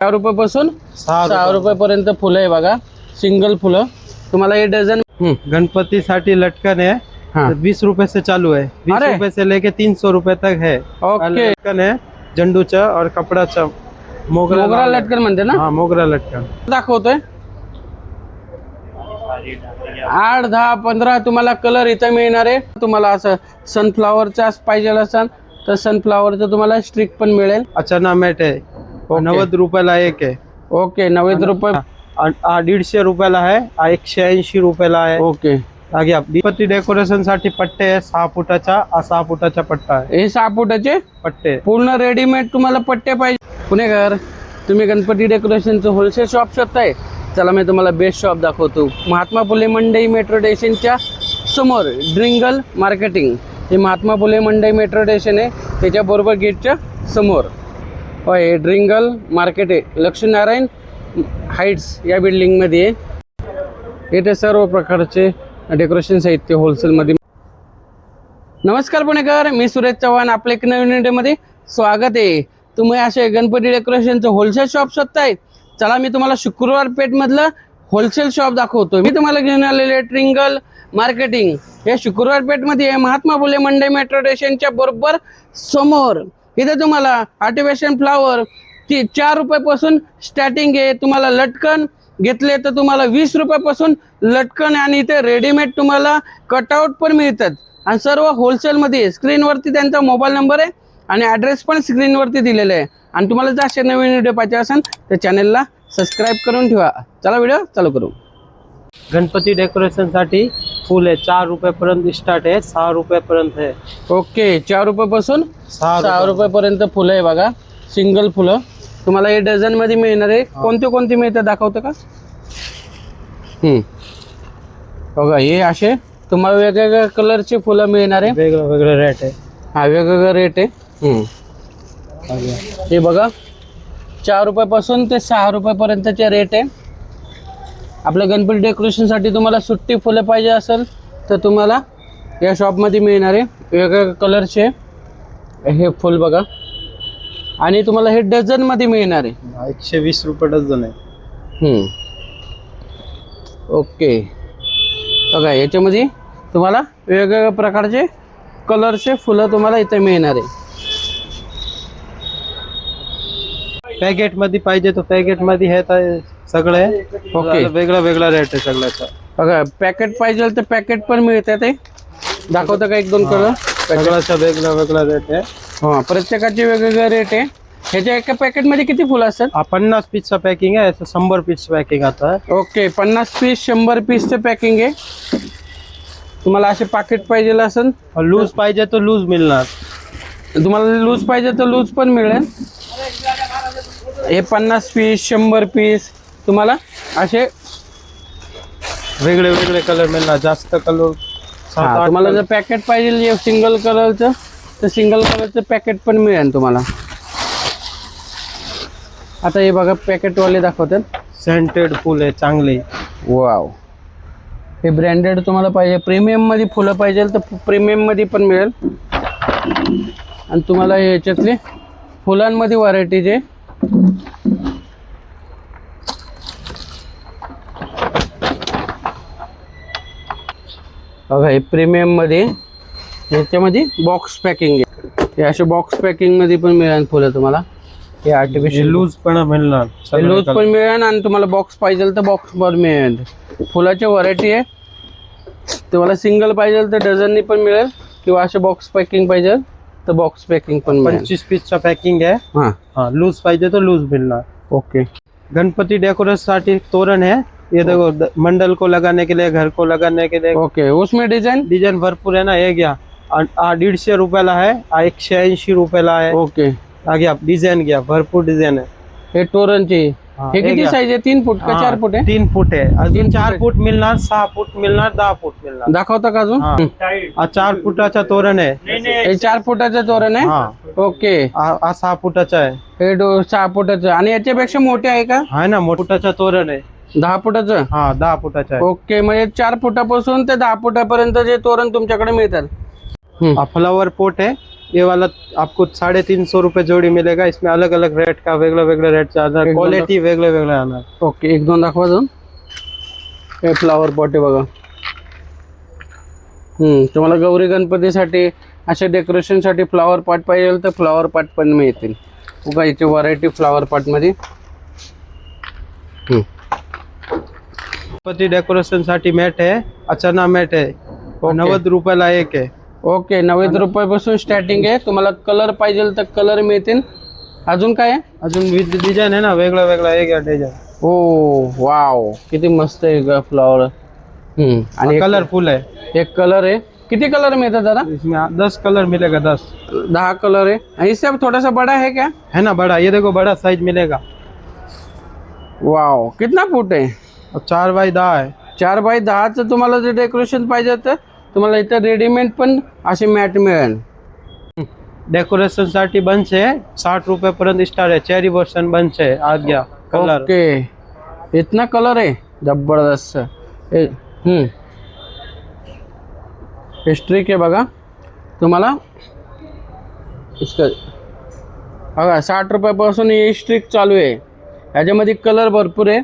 रुपयापासून 6 रुपयापर्यंत फुलं आहे बघा. सिंगल फुलं तुम्हाला हे डझन. गणपति लटकन है हाँ। 20 रुपए से चालू है, 20 अरे। रुपए से लेके 300 रुपए तक है. ओके. लटकन है झंडूचा और कपडाचा मोगरा लटकन म्हणते ना. हाँ मोगरा लटकन दाखवतोय 8, 10, 15 तुम्हाला कलर इथं मिळणार आहे. तुम्हाला असं सनफ्लावरचा पाहिजे असेल तर सनफ्लावरचं तुम्हाला स्ट्रिक पण मिळेल. अचानक मॅट है 90 रुपयाला एक है. ओके 90 रुपये. 150 रुपयाला आहे, 180 रुपयाला आहे. ओके. आगे गणपती डेकोरेशन साठी पट्टे आहे 6 फुटाचा 6 फुटाचा पट्टा आहे. हे 6 फुटाचे पट्टे पूर्ण रेडीमेड तुम्हाला पट्टे पाहिजे. पुणेकर तुम्ही गणपती डेकोरेशनचं होलसेल शॉप शोधताय. चला मी तुम्हाला बेस्ट शॉप दाखवतो. महात्मा फुले मंडई मेट्रो स्टेशनच्या समोर ड्रिंगल मार्केटिंग. हे महात्मा फुले मंडई मेट्रो स्टेशन आहे, त्याच्याबरोबर गेटच्या समोर होय ड्रिंगल मार्केट आहे. लक्ष्मीनारायण हाईट्स या बिल्डिंगमध्ये आहे. इथे सर्व प्रकारचे डेकोरेशन साहित्य होलसेलमध्ये. नमस्कार पुणेकर, मी सुरेश चव्हाण. आपल्या एक नवीन व्हिडिओमध्ये स्वागत आहे. तुम्ही असे गणपती डेकोरेशनचं होलसेल शॉप शोधताय. चला मी तुम्हाला शुक्रवार पेठमधलं होलसेल शॉप दाखवतो. मी तुम्हाला घेऊन आलेले ट्रिंगल मार्केटिंग हे शुक्रवार पेठमध्ये आहे, महात्मा फुले मंडई मेट्रो स्टेशनच्या बरोबर समोर. इथे तुम्हाला आर्टिफिशियल फ्लावर 4 रुपयापासून स्टार्टिंग आहे. तुम्हाला लटकन घेतले तर तुम्हाला 20 रुपयापासून लटकन, आणि इथे रेडीमेड तुम्हाला कटआउट पण मिळतात. आणि सर्व होलसेलमध्ये. स्क्रीनवरती त्यांचा मोबाईल नंबर आहे आणि ॲड्रेस पण स्क्रीनवरती दिलेला आहे. आणि तुम्हाला जर असे नवीन व्हिडिओ पाहिजे असेल तर चॅनलला सबस्क्राईब करून ठेवा. चला व्हिडिओ चालू करू. गणपती डेकोरेशन साठी फुल आहे 4 रुपयापर्यंत स्टार्ट आहे, 6 रुपयापर्यंत आहे. ओके 4 रुपयापासून 6 रुपये रुपयापर्यंत फुलं आहे बघा. सिंगल फुलं तुम्हाला हे डझन मध्ये मिळणार आहे. कोणते कोणते मिळतात दाखवतं का? बघा हे असे तुम्हाला वेगवेगळ्या कलरचे फुलं मिळणार आहे. वेगळं वेगळं रेट आहे. हा वेगवेगळं रेट आहे. हे बघा 4 रुपयापासून ते 6 रुपयापर्यंतचे रेट आहे. आपल्या गणपती डेकोरेशनसाठी तुम्हाला सुट्टी फुलं पाहिजे असेल तर तुम्हाला या शॉपमध्ये मिळणार आहे. वेगवेगळ्या कलरचे हे फुल बघा. आणि तुम्हाला हे डझनमध्ये मिळणार आहे. 120 रुपये डझन आहे. ओके बघा याच्यामध्ये तुम्हाला वेगवेगळ्या प्रकारचे कलरचे फुलं तुम्हाला इथे मिळणार आहे. पॅकेट मध्ये पाहिजे तर पॅकेट मध्ये हे सगळे. ओके वेगळा वेगळा रेट आहे सगळ्याचा. बघा पॅकेट पाहिजे तर पॅकेट पण मिळतात. ते दाखवतं का 1-2 कलर? सगळ्याचा वेगळा वेगळा रेट आहे. हा प्रत्येकाचे वेगवेगळे रेट आहे. ह्याच्या एका पॅकेटमध्ये किती फुलं असतात? 50 पीसचा पॅकिंग आहे, 100 पीस पॅकिंग आता. ओके 50 पीस 100 पीसचं पॅकिंग आहे. तुम्हाला असे पॅकेट पाहिजे असेल, लूज पाहिजे तर लूज मिळणार. तुम्हाला लूज पाहिजे तर लूज पण मिळेल. हे 50 पीस 100 पीस तुम्हाला असे वेगळे वेगळे कलर मिळणार. जास्त कलर तुम्हाला जर पॅकेट पाहिजे सिंगल कलरचं तर सिंगल कलरचं पॅकेट पण मिळेल तुम्हाला. आता हे बघा पॅकेटवाले दाखवतात. सेंटेड फुल आहे चांगले. वाव हे ब्रँडेड तुम्हाला पाहिजे. प्रीमियम मध्ये फुलं पाहिजे तर प्रीमियम मध्ये पण मिळेल. आणि तुम्हाला याच्यातले फुलांमध्ये व्हरायटीज आहे. बघा हे प्रीमियम मध्ये, याच्यामध्ये बॉक्स पॅकिंग आहे. हे असे बॉक्स पॅकिंग मध्ये पण मिळेल फुलं तुम्हाला. हे आर्टिफिशियल लूज पण मिळणार. लूज पण मिळेल आणि तुम्हाला बॉक्स पाहिजे तर बॉक्स पण मिळेल. फुलाची व्हरायटी आहे. तुम्हाला सिंगल पाहिजे तर डझननी पण मिळेल किंवा असे बॉक्स पॅकिंग पाहिजे तर बॉक्स पॅकिंग पण मिळेल. 25 पीसचा पॅकिंग आहे. हाँ लूज पाहिजे तर लूज मिळणार. ओके गणपति डेकोरेशन साठी तोरण है. ये देखो मंडल को लगाने के लिए, घर को लगाने के लिए. ओके उसमें डिजाइन भरपूर है ना. हे घ्या 150 रुपयाला आहे, 180 रुपयाला आहे. ओके आगे आप डिझाईन घ्या, भरपूर डिझाइन है. हे तोरणची हे किती साईज आहे? 3 फूट का 4 फूट आहे? 3 फूट आहे. अजून 3 4 फूट मिळणार, 6 फूट मिळणार, 10 फूट मिळणार. दाखवता का अजून? हा 4 फुटाचा तोरण आहे. हे 4 फुटाचं तोरण आहे. हा ओके हा 6 फुटाचा आहे. हे 6 फुटाचं. आणि याच्यापेक्षा मोठे आहे का? आहे ना मोठाचा तोरण आहे. 10 फुटाचं. हा 10 फुटाचा आहे. ओके म्हणजे 4 फुटापासून ते 10 फुटापर्यंत जे तोरण तुमच्याकडे मिळतात. हा फ्लावर पोट आहे. ये वाला आपको 350 रुपये जोड़ी मिलेगा। इसमें अलग अलग रेट का वेगळं वेगळं रेट जाणार, एकदम क्वालिटी वेगळे वेगळे राहणार। ओके, एक दोन दाखवा जाऊन। हे फ्लावर पॉट आहे बघा। तुम्हाला गौरी गणपतीसाठी अशा डेकोरेशनसाठी फ्लावर पॉट पाहिजे तर फ्लावर पॉट पण मिळतील बघा। याची व्हरायटी फ्लावर पॉटमध्ये। गणपती डेकोरेशन साठी मॅट आहे, अचाना मॅट आहे, 90 रुपयाला एक आहे। ओके, 90 रुपयापासून स्टार्टिंग आहे। तुम्हाला कलर पाहिजे तर कलर मिळतील। अजून काय आहे? अजून विथ डिझाईन आहे ना, वेगळा वेगळा एक डिझाईन। ओ वाव, किती मस्त आहे फ्लावर। आणि कलरफुल है। एक कलर है। किती कलर मिळतात दादा? इसमें 10 कलर मिलेगा, 10 कलर है। आणि इससे थोड़ा सा बड़ा है क्या? है ना बड़ा, ये देखो बड़ा साइज मिलेगा। वाव, कितना फूट है? 4 बाय 10 है। 4 बाय 10चं तुम्हाला जर डेकोरेशन पाहिजे तर तुम्हाला इथं रेडीमेड पण असे मॅट मिळेल। डेकोरेशन साठी बंच है, 60 रुपये पर्यंत स्टार्ट है। चेरी वर्सन बंच है, आ गया कलर। ओके, इतना कलर है, जबरदस्त। स्ट्रिक आहे बघा तुम्हाला। इसका बघा 60 रुपयापासून ही स्ट्रिक चालू आहे। याच्यामध्ये कलर भरपूर आहे।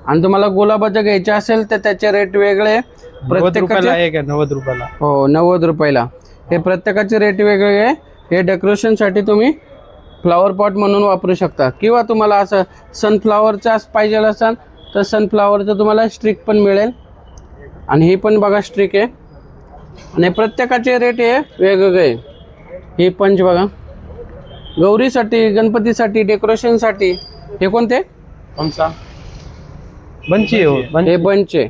आणि तुम्हाला गुलाबाचं घ्यायचे असेल तर त्याचे रेट वेगळे आहे। 90 रुपयाला एक आहे, 90 रुपयाला। हो, 90 रुपयाला। हे प्रत्येकाचे रेट वेगळे आहे। हे डेकोरेशनसाठी तुम्ही फ्लावर पॉट म्हणून वापरू शकता, किंवा तुम्हाला असं सनफ्लावरचा पाहिजे असेल तर सनफ्लावरचं तुम्हाला स्ट्रिक पण मिळेल। आणि ही पण बघा स्ट्रिक आहे। आणि प्रत्येकाचे रेट हे वेगवेगळे। हे पंच बघा, गौरीसाठी, गणपतीसाठी, डेकोरेशनसाठी। हे कोणते? कोणचा? बंची हो, हे बंच आहे।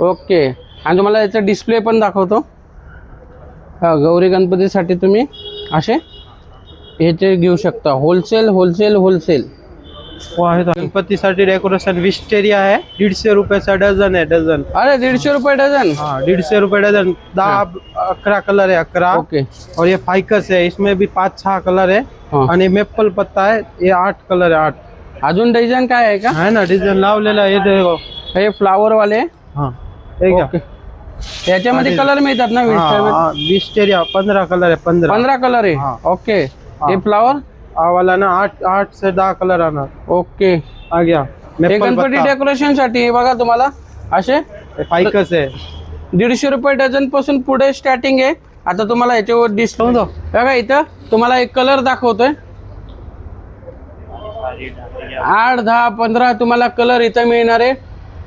ओके, आणि तुम्हाला याचा डिस्प्ले पण दाखवतो। हा, गौरी गणपतीसाठी तुम्ही असे ह्याचे घेऊ शकता, होलसेल होलसेल होलसेल। गणपतीसाठी डेकोरेशन विस्टेरिया है, 150 रुपयाचा डझन है, डझन। अरे 150 रुपये डझन? हाँ, 150 रुपये डझन। 11 कलर है, 11। ओके। और ये फाइकस है, इसमें भी 5-6 कलर है। हाँ। आणि मेपल पत्ता है, ये 8 कलर है, 8। अजून डिझाईन काय आहे का? है ना, डिझाईन लावलेला आहे, हे देखो। हे फ्लावर वाले। हाँ, हे घ्या। ओके, याच्यामध्ये कलर मिळतात ना? विस्टेरिया 15 कलर है, 15 कलर आहे। हाँ। ओके, हे फ्लावर वाला ना 8 से 10 कलर आना। ओके, आ गया हे गणपती डेकोरेशन साठी बघा तुम्हाला असे फाइकस है, 150 रुपये डझन पासून पुढे स्टार्टिंग आहे। आता तुम्हाला याच्यावर डिस्काउंट बघा, इथं तुम्हाला एक कलर दाखवतोय। 8, 10, 15 तुम्हाला कलर इथं मिळणार आहे।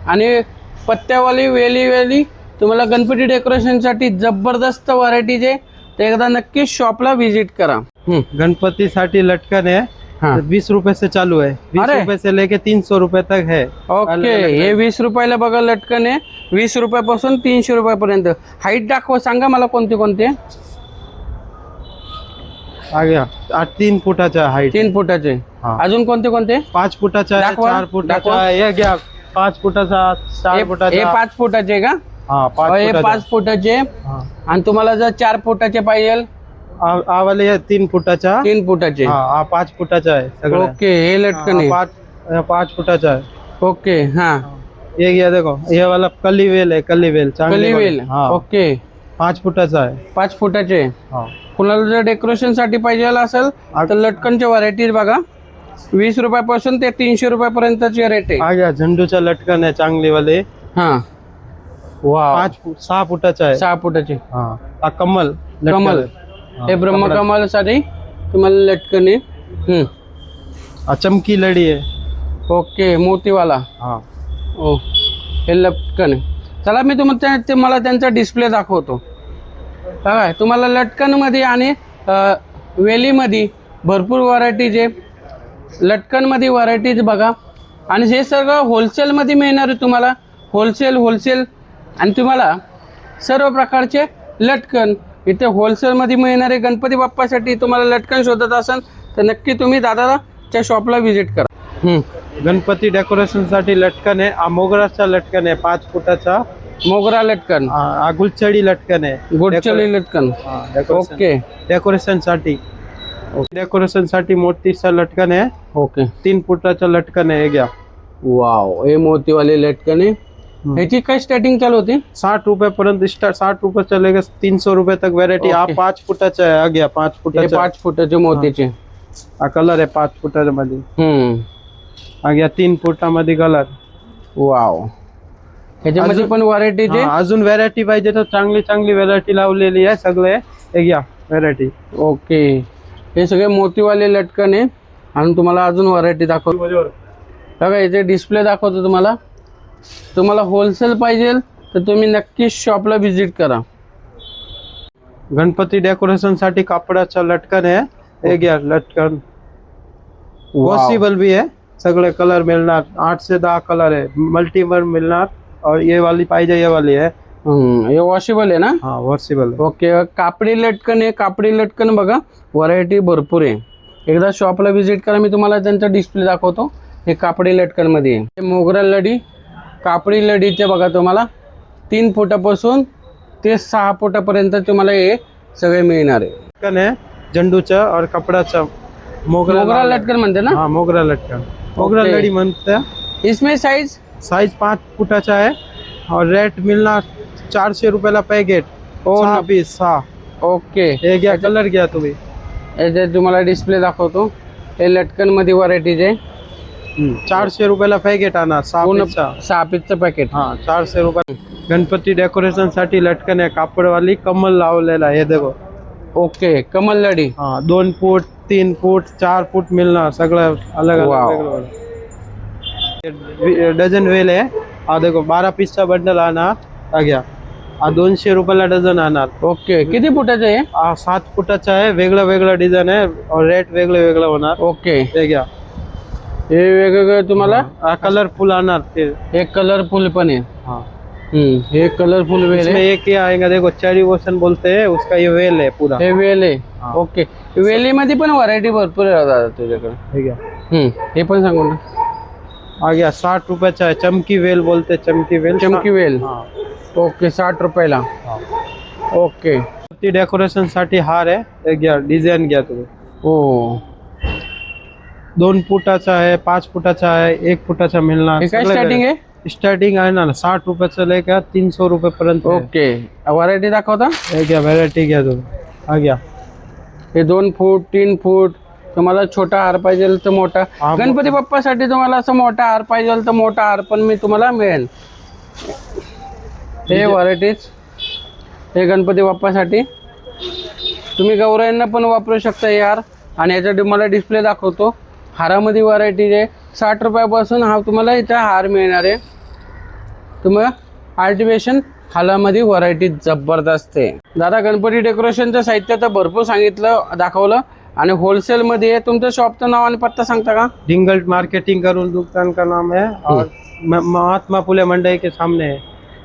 आणि पत्त्यावाली वेली तुम्हाला गणपती डेकोरेशनसाठी जबरदस्त व्हरायटीज आहे। ते एकदा नक्की शॉपला व्हिजिट करा। गणपतीसाठी लटकन है, हाँ। 20 रुपये से चालू है, 20 अरे। रुपये से लेके 300 रुपये तक है। ओके, हे 20 रुपयाला बघा लटकन आहे। 20 रुपयापासून 300 रुपयापर्यंत। हाईट दाखवा, सांगा मला कोणते कोणते? आ गया 3 फुटाचा हाईट, 3 फुटाचे। हाँ। अजून कोणते कोणते? 5 फुटाचा आहे, दाखवा, 4 फुटाचा दाखवा। आहे, हे घ्या 5 फुटाचा, 4 हे फुटाचा। 5 फुटाचे का? हाँ, 5 हे फुटाचा। 5 फुटाचे। हाँ। आणि तुम्हाला जर 4 फुटाचे पाहिजे? आ वाले है 3 फुटाचा। 3 फुटाचे। हाँ, 5 फुटाचा आहे सगळं। ओके, हे लटकन आहे। 5 फुटाचा आहे। ओके, हाँ। ये गया देखो, ये वाला कलीवेल है, कलीवेल कलीवेल। हाँ, ओके, 5 फुटाचा आहे। 5 फुटाचे। हाँ, कुणाला जर डेकोरेशन साठी पाहिजे असेल तर लटकनच्या व्हरायटीज बघा। 20 रुपयापासून ते 300 रुपयापर्यंतचे रेट आहे। आ गया झेंडूचा लटकन आहे, चांगली वाले। हा, वाव, 6 फुटाचा आहे। 6 फुटाचे। हाँ, आ कमल लटकन कमल, आहे। हे ब्रह्मकमल साठी तुम्हाला लटकन आहे। आ चमकी लड़ी है। ओके, मोतीवाला। हाँ, ओ, हे लटकन आहे। चला मी तुम्हाला त्यांचा डिस्प्ले दाखवतो। बघा, तुम्हाला लटकनमध्ये आणि वेलीमध्ये भरपूर व्हरायटीज आहे। लटकनमध्ये व्हरायटीज बघा। आणि हे सगळं होलसेलमध्ये मिळणार आहे तुम्हाला। होलसेल आणि तुम्हाला सर्व प्रकारचे लटकन इथे होलसेलमध्ये मिळणार आहे। गणपती बाप्पासाठी तुम्हाला लटकन शोधत असाल तर नक्की तुम्ही दादाच्या शॉपला व्हिजिट करा। गणपती डेकोरेशन साठी लटकन आहे। आ मोगराचा लटकन आहे, 5 फुटाचा। मोगरा लटकन, आ गुलछडी लटकन आहे, गुडचली लटकन। ओके, डेकोरेशन साठी। डेकोरेशन साठी मोतीचा लटकन आहे। ओके, 3 फुटाचा लटकन आहे, हे घ्या। वाव, हे मोतीवाले लटकन आहे। ह्याची काय स्टार्टिंग चालू होती? 60 रुपये पर्यंत स्टार्ट, 60 रुपये चलेगा 300 रुपये तक व्हेरायटी। हा ओके. 5 फुटाचा आहे, आ गया 5 हे फुटाचा। 5 फुटाचे मोतीचे. हा कलर आहे 5 फुटाच्या मध्ये। आ गया 3 फुटामध्ये कलर। वाव, ह्याच्यामध्ये पण व्हरायटीचे अजून व्हेरायटी पाहिजे तर चांगली चांगली व्हेरायटी लावलेली आहे सगळे। हे घ्या व्हेरायटी। ओके, हे सगळे मोतीवाले लटकन आहे आणि तुम्हाला अजून व्हरायटी दाखवतो बघा। याचे डिस्प्ले दाखवतो तुम्हाला। तुम्हाला होलसेल पाहिजे तर तुम्ही नक्कीच शॉपला व्हिजिट करा। गणपती डेकोरेशन साठी कापडाचा लटकन आहे। हे घ्या लटकन, पॉसिबल भी है, सगळे कलर मिलणार। 8 से 10 कलर है, मल्टीवर मिलणार। और ये वाली पाहिजे, ये वाली है। हे वॉशेबल आहे ना? हाँ वॉशेबल है। ओके, कापडी लटकन आहे। कापडी लटकन बघा, व्हरायटी भरपूर आहे। एकदा शॉपला व्हिजिट करा, मी तुम्हाला त्यांचा डिस्प्ले दाखवतो। हे कापडी लटकन मध्ये आहे। हे मोगरा लडी, कापडी लडीचे बघा तुम्हाला 3 फुटापासून ते 6 फुटापर्यंत तुम्हाला हे सगळे मिळणार आहे। लटकन है झंडूचा और कपडाचा। मोगरा लटकन म्हणते ना? हाँ मोगरा लटकन, मोगरा ओके। लड़ी म्हणते हैं। इसमें साइज साइज 5 फुटाचा आहे और रेट मिलणार 400 रुपयाला पॅकेट। 6 पीस 6। ओके, हे घ्या कलर घ्या तुम्ही। याचे तुम्हाला डिस्प्ले दाखवतो। हे लटकन मध्ये व्हरायटीज आहे। 400 रुपयाला पॅकेट आणा 6 पीसचा। 6 पीसचं पॅकेट। हाँ 400 रुपये। गणपती डेकोरेशन साठी लटकन आहे, कापडवाली कमल लावलेला आहे। हे देखो। ओके, कमल लडी। हाँ 2 फूट 3 फूट 4 फूट मिलणार, सगळं अलग वाव। अलग। डझन वेल आहे। हा देखो 12 पीसचा बंडल आणा। आ गया, हा 200 रुपयाला डझन आणणार। ओके, किती फुटाचं आहे? हा 7 फुटाचा आहे, वेगळं वेगळं डिझाईन आहे और रेट वेगळं वेगळं होणार। ओके, हे घ्या, हे वेगवेगळं तुम्हाला हा कलरफुल आणणार ते। हे कलरफुल पण आहे। हाँ हे कलरफुल वेल इसमें आहे। एक क्या आएगा देखो, चेरी वोशन बोलते हैं उसका, ये वेल है पूरा। हे वेल आहे। हाँ। ओके, वेलीमध्ये पण व्हरायटी भरपूर आहे दादा तुझ्याकडे। हे घ्या, हे पण सांगू ना। आ गया 60 रुपयाचा आहे, चमकी वेल बोलते, चमकी वेल। चमकी वेल। हाँ ओके, 60 रुपयाला। ओके, ती डेकोरेशन साठी हार आहे। हे घ्या, डिझाईन घ्या तुम्ही। ओ 2 फुटाचा आहे, 5 फुटाचा आहे, 1 फुटाचा मिळणार। हे काय स्टार्टिंग आहे? स्टार्टिंग आहे ना 60 रुपयाचं लेकर 300 रुपये पर्यंत। ओके, व्हरायटी दाखवता। हे घ्या व्हरायटी घ्या तुम्ही। हा घ्या, हे 2 फूट 3 फूट तुम्हाला छोटा हार पाहिजे तर मोठा। हा, गणपती बाप्पासाठी तुम्हाला असं मोठा हार पाहिजे तर मोठा हार पण मी तुम्हाला मिळेल। हे व्हरायटीज, हे गणपती बाप्पासाठी तुम्ही गौराईंना पण वापरू शकता हे हार। आणि याचा तुम्हाला डिस्प्ले दाखवतो। हारामध्ये व्हरायटीज आहे। 60 रुपयापासून हा तुम्हाला इथं हार मिळणार आहे। तुम्हाला आर्टिफिशियल हालामध्ये व्हरायटी जबरदस्त आहे। दादा गणपती डेकोरेशनचं साहित्य तर भरपूर सांगितलं, दाखवलं। आणि होलसेल मध्ये तुमचं शॉपचं नाव आणि पत्ता सांगता का? डिंगल मार्केटिंग करून दुकान का नाम है और महात्मा फुले मंडई के सामने है।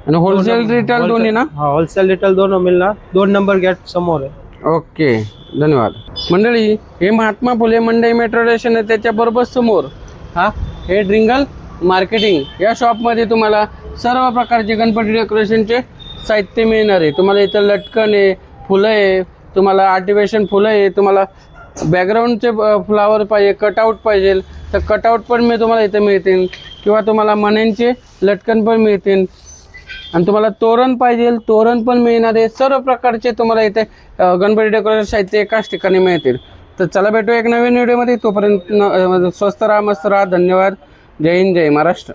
आणि होलसेल रिटेल दोन्ही ना? हाँ होलसेल रिटेल दोनों मिलणार, 2 नंबर गेट समोर आहे। ओके, धन्यवाद मंडळी। हे महात्मा फुले मंडई मेट्रो स्टेशन आहे, त्याच्याबरोबर समोर हे ड्रिंगल मार्केटिंग या शॉपमध्ये तुम्हाला सर्व प्रकारचे गणपती डेकोरेशनचे साहित्य मिळणार आहे। तुम्हाला इथं लटकन आहे, फुलं आहे, तुम्हाला आर्टिफिशियल फुलं आहे, तुम्हाला बॅकग्राऊंडचे फ्लावर पाहिजे, कटआउट पाहिजे तर कटआउट पण मी तुम्हाला इथे मिळतील, किंवा तुम्हाला मण्यांचे लटकन पण मिळतील। आणि तुम्हाला तोरण पाहिजे तोरण पण मिळणार आहे। सर्व प्रकारचे तुम्हाला इथे गणपती डेकोरेशन साहित्य एकाच ठिकाणी मिळतील। तर चला भेटू एक नवीन व्हिडिओमध्ये। तोपर्यंत स्वस्त राहा, मस्त राहा। धन्यवाद। जय हिंद, जय महाराष्ट्र।